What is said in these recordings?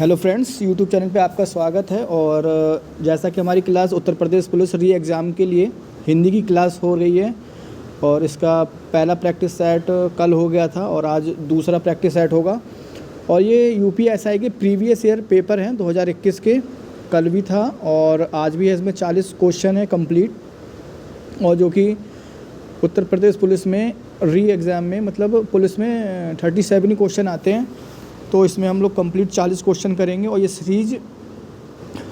Hello friends, YouTube channel पे आपका स्वागत है। और जैसा कि हमारी क्लास उत्तर प्रदेश पुलिस री एग्ज़ाम के लिए हिंदी की क्लास हो रही है और इसका पहला प्रैक्टिस सेट कल हो गया था और आज दूसरा प्रैक्टिस सेट होगा। और ये यूपीएसआई के प्रीवियस ईयर पेपर हैं 2021 के, कल भी था और आज भी है। इसमें 40 क्वेश्चन है कंप्लीट, और जो कि उत्तर प्रदेश पुलिस में री एग्ज़ाम में मतलब पुलिस में 37 ही क्वेश्चन आते हैं। तो इसमें हम लोग कंप्लीट 40 क्वेश्चन करेंगे और ये सीरीज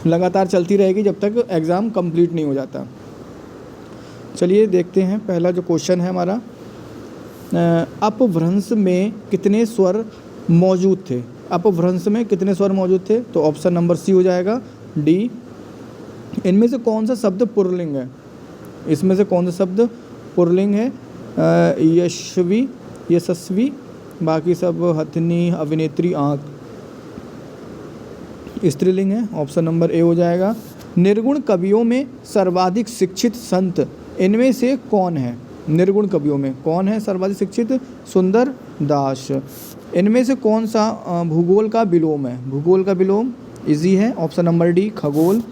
लगातार चलती रहेगी जब तक एग्ज़ाम कंप्लीट नहीं हो जाता। चलिए देखते हैं। पहला जो क्वेश्चन है हमारा, अपभ्रंश में कितने स्वर मौजूद थे? अपभ्रंश में कितने स्वर मौजूद थे? तो ऑप्शन नंबर सी हो जाएगा, डी। इनमें से कौन सा शब्द पुल्लिंग है? इसमें से कौन सा शब्द पुल्लिंग है? यशस्वी, यशस्वी, बाकी सब हथनी, अभिनेत्री, आँख स्त्रीलिंग है। ऑप्शन नंबर ए हो जाएगा। निर्गुण कवियों में सर्वाधिक शिक्षित संत इनमें से कौन है? निर्गुण कवियों में कौन है सर्वाधिक शिक्षित? सुंदर दास। इनमें से कौन सा भूगोल का विलोम है? भूगोल का विलोम इजी है। ऑप्शन नंबर डी, खगोल।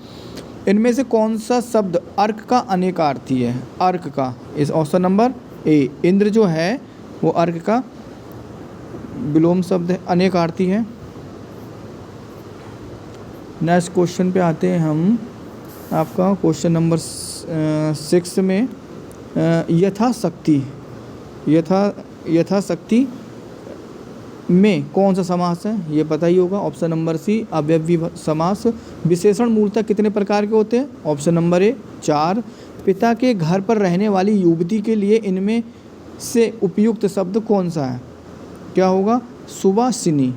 इनमें से कौन सा शब्द अर्क का अनेकार्थी है? अर्क का, इस ऑप्शन नंबर ए। इंद्र जो है वो अर्क का विलोम शब्द है, अनेकार्थी है। नेक्स्ट क्वेश्चन पे आते हैं हम। आपका क्वेश्चन नंबर 6 में यथाशक्ति, यथाशक्ति में कौन सा समास है? ये पता ही होगा। ऑप्शन नंबर सी, अव्ययी समास। विशेषण मूलतः कितने प्रकार के होते हैं? Option number A, 4। पिता के घर पर रहने वाली युवती के लिए इनमें से उपयुक्त शब्द कौन सा है? क्या होगा? सुवासिनी,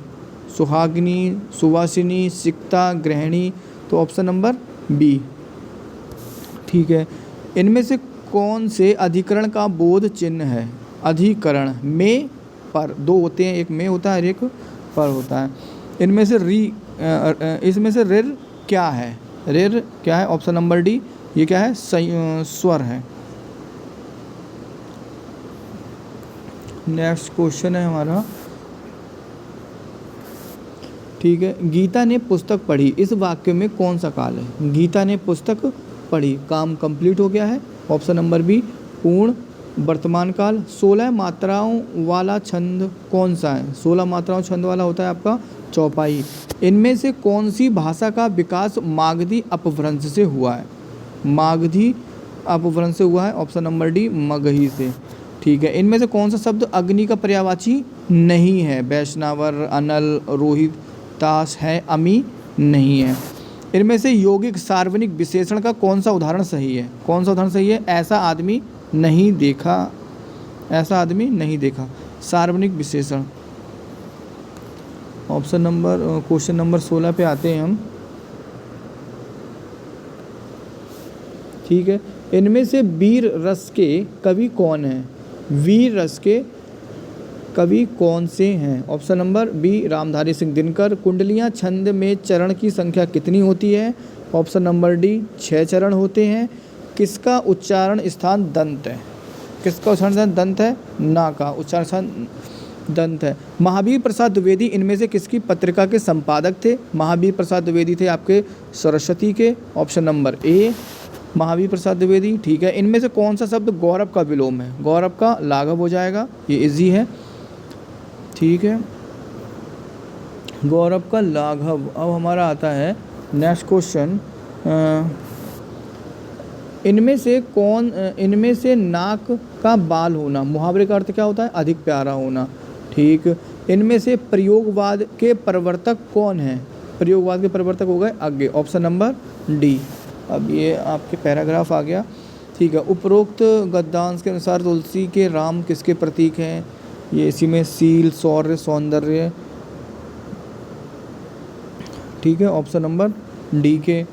सुहागिनी, सुवासिनी, सिक्ता, गृहिणी। तो ऑप्शन नंबर बी, ठीक है। इनमें से कौन से अधिकरण का बोध चिन्ह है? अधिकरण में पर, दो होते हैं, एक में होता है, एक पर होता है। इनमें से इसमें से रिर क्या है? रिर क्या है? ऑप्शन नंबर डी, ये क्या है? स्वर है। नेक्स्ट क्वेश्चन है हमारा, ठीक है। गीता ने पुस्तक पढ़ी, इस वाक्य में कौन सा काल है? गीता ने पुस्तक पढ़ी, काम कंप्लीट हो गया है। ऑप्शन नंबर बी, पूर्ण वर्तमान काल। 16 मात्राओं वाला छंद कौन सा है? 16 मात्राओं छंद वाला होता है आपका चौपाई। इनमें से कौन सी भाषा का विकास मागधी अपभ्रंश से हुआ है? मागधी अपभ्रंश से हुआ है। ऑप्शन नंबर डी, मगही से, ठीक है। इनमें से कौन सा शब्द अग्नि का पर्यायवाची नहीं है? वैष्णवर, अनल, रोहित, ताश है, अमी नहीं है। इनमें से यौगिक सार्वनिक विशेषण का कौन सा उदाहरण सही है? कौन सा उदाहरण सही है? ऐसा आदमी नहीं देखा, ऐसा आदमी नहीं देखा, सार्वनिक विशेषण। ऑप्शन नंबर क्वेश्चन नंबर 16 पे आते हैं हम, ठीक है। इनमें से वीर रस के कवि कौन है? वीर रस के कवि कौन से हैं? Option number B, Ramdhari Singh Dinkar. कुंडलियाँ छंद में चरण की संख्या कितनी होती है? ऑप्शन नंबर डी, 6 चरण होते हैं। किसका उच्चारण स्थान दंत है? किसका उच्चारण स्थान दंत है? ना का उच्चारण स्थान दंत है। महावीर प्रसाद द्विवेदी इनमें से किसकी पत्रिका के संपादक थे? महावीर प्रसाद द्विवेदी थे आपके सरस्वती के। Option number A, Mahavir Prasad Dwivedi, ठीक है। इनमें से कौन सा शब्द गौरव का विलोम है? गौरव का लाघव हो जाएगा, ये इजी है, ठीक है। गौरव का लाघव। अब हमारा आता है नेक्स्ट क्वेश्चन, इनमें से नाक का बाल होना, मुहावरे का अर्थ क्या होता है? अधिक प्यारा होना, ठीक। इनमें से प्रयोगवाद के प्रवर्तक कौन है? प्रयोगवाद के प्रवर्तक हो गए अज्ञे। Option number D. अब ये आपके पैराग्राफ आ गया, ठीक है। उपरोक्त गद्यांश के अनुसार तुलसी के राम किसके प्रतीक हैं? ये इसी में शील, शौर्य, सौंदर्य, ठीक है। ऑप्शन नंबर डी के।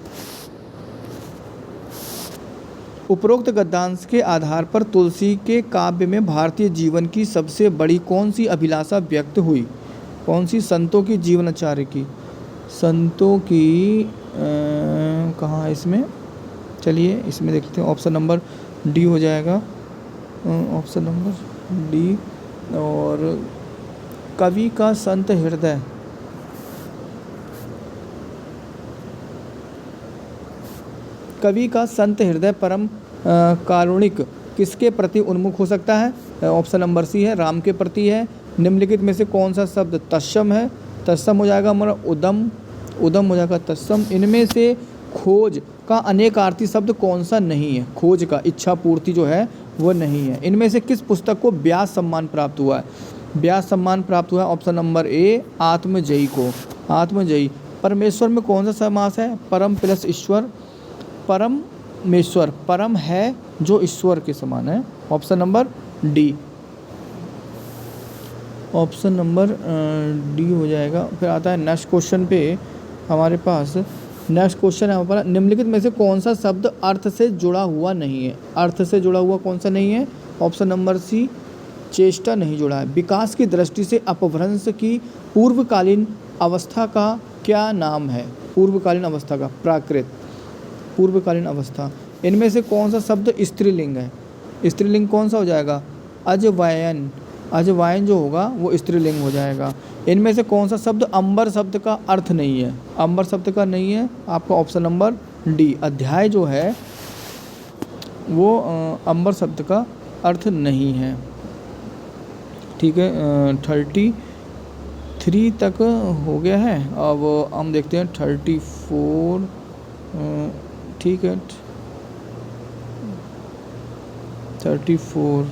उपरोक्त गद्यांश के आधार पर तुलसी के काव्य में भारतीय जीवन की सबसे बड़ी कौन सी अभिलाषा व्यक्त हुई? कौन सी? संतों की जीवनाचार्य की, संतों की कहाँ है इसमें? चलिए इसमें देखते हैं। ऑप्शन नंबर डी हो जाएगा, ऑप्शन नंबर डी। और कवि का संत हृदय, कवि का संत हृदय परम कारुणिक किसके प्रति उन्मुख हो सकता है? ऑप्शन नंबर सी है, राम के प्रति है। निम्नलिखित में से कौन सा शब्द तत्सम है? तत्सम हो जाएगा हमारा उदम, उदम हो जाएगा तत्सम। इनमें से खोज का अनेकार्थी शब्द कौन सा नहीं है? खोज का इच्छा पूर्ति जो है वो नहीं है। इनमें से किस पुस्तक को व्यास सम्मान प्राप्त हुआ है? व्यास सम्मान प्राप्त हुआ है ऑप्शन नंबर ए, आत्मजयी को। आत्मजयी। परमेश्वर में कौन सा समास है? परम प्लस ईश्वर। परमेश्वर, परम है जो ईश्वर के समान है, option number D. Option number D हो जाएगा। फिर आता है नेक्स्ट क्वेश्चन पे हमारे पास। नेक्स्ट क्वेश्चन है हमारे पास, निम्नलिखित में से कौन सा शब्द अर्थ से जुड़ा हुआ नहीं है? अर्थ से जुड़ा हुआ कौन सा नहीं है? ऑप्शन नंबर सी, चेष्टा नहीं जुड़ा है। विकास की दृष्टि से अपभ्रंश की पूर्वकालीन अवस्था का क्या नाम है? पूर्वकालीन अवस्था का प्राकृत, पूर्वकालीन अवस्था। इनमें से कौन सा शब्द स्त्रीलिंग है? स्त्रीलिंग कौन सा हो जाएगा? अजवायन। अजवायन जो होगा वो स्त्रीलिंग हो जाएगा। इनमें से कौन सा शब्द अंबर शब्द का अर्थ नहीं है? अंबर शब्द का नहीं है आपका ऑप्शन नंबर डी। अध्याय जो है वो अंबर शब्द का अर्थ नहीं है। ठीक है, 33 तक हो गया है। अब हम देखते हैं 34। ठीक है, 34।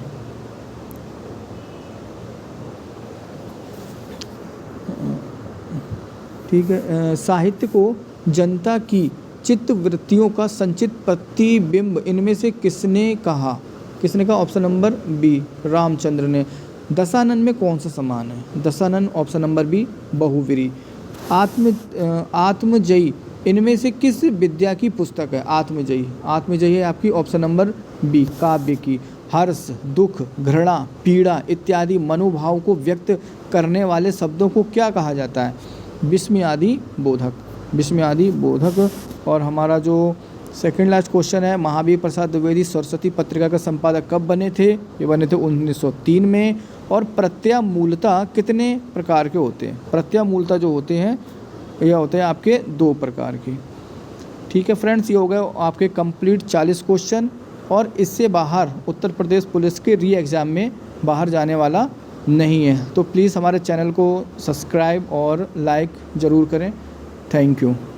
ठीक है, साहित्य को जनता की चित्त वृत्तियों का संचित प्रतिबिंब इनमें से किसने कहा? किसने कहा? ऑप्शन नंबर बी, रामचंद्र ने। दशानन में कौन सा समान है? दशानन ऑप्शन नंबर बी, बहुवीरी। आत्मजयी इनमें से किस विद्या की पुस्तक है? आत्मजयी, आत्मजयी है आपकी ऑप्शन नंबर बी, काव्य की। हर्ष, दुख, घृणा, पीड़ा इत्यादि मनोभाव को व्यक्त करने वाले शब्दों को क्या कहा जाता है? विस्मयादि बोधक, विस्मयादि बोधक। और हमारा जो सेकंड लास्ट क्वेश्चन है, महावीर प्रसाद द्विवेदी सरस्वती पत्रिका का संपादक कब बने थे? ये बने थे 1903 में। और प्रत्यय मूलतः कितने प्रकार के होते हैं? प्रत्यय मूलतः जो होते हैं यह होते हैं आपके 2 प्रकार के। ठीक है फ्रेंड्स, ये हो गए आपके कंप्लीट 40 क्वेश्चन। और इससे बाहर उत्तर प्रदेश पुलिस के री एग्ज़ाम में बाहर जाने वाला नहीं है। तो प्लीज़ हमारे चैनल को सब्सक्राइब और लाइक ज़रूर करें। Thank you.